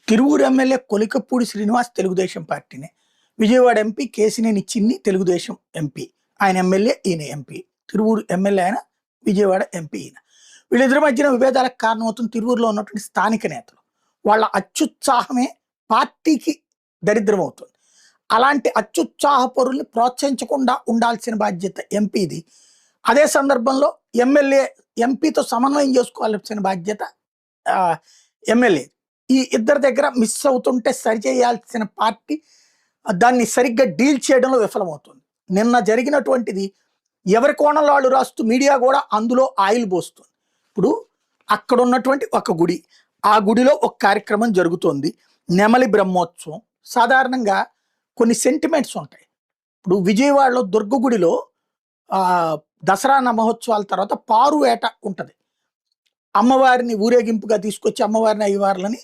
Tiruvuru MLA Kolikapudi Srinivas Telugu Desam పార్టీనే. Vijayawada MP Kesineni చిన్ని Telugu Desam MP. ఆయన ఎమ్మెల్యే, ఈయన ఎంపీ. తిరువూరు ఎమ్మెల్యే ఆయన, విజయవాడ ఎంపీ ఈయన. వీళ్ళిద్దరి మధ్యన విభేదాలకు కారణమవుతుంది తిరువూరులో ఉన్నటువంటి స్థానిక నేతలు. వాళ్ళ అత్యుత్సాహమే పార్టీకి దరిద్రం అవుతుంది. అలాంటి అత్యుత్సాహ పరుల్ని ప్రోత్సహించకుండా ఉండాల్సిన బాధ్యత ఎంపీది. అదే సందర్భంలో ఎంపీతో సమన్వయం చేసుకోవాల్సిన బాధ్యత ఎమ్మెల్యే. ఈ ఇద్దరి దగ్గర మిస్ అవుతుంటే సరిచేయాల్సిన పార్టీ దాన్ని సరిగ్గా డీల్ చేయడంలో విఫలమవుతుంది. నిన్న జరిగినటువంటిది ఎవరి కోణంలో వాళ్ళు రాస్తూ మీడియా కూడా అందులో ఆయిల్ పోస్తుంది. ఇప్పుడు అక్కడ ఉన్నటువంటి ఒక గుడి, ఆ గుడిలో ఒక కార్యక్రమం జరుగుతోంది, నెమలి బ్రహ్మోత్సవం. సాధారణంగా కొన్ని సెంటిమెంట్స్ ఉంటాయి. ఇప్పుడు విజయవాడలో దుర్గ గుడిలో దసరా మహోత్సవాల తర్వాత పారు వేట ఉంటుంది. అమ్మవారిని ఊరేగింపుగా తీసుకొచ్చి అమ్మవారిని అయ్యవార్లని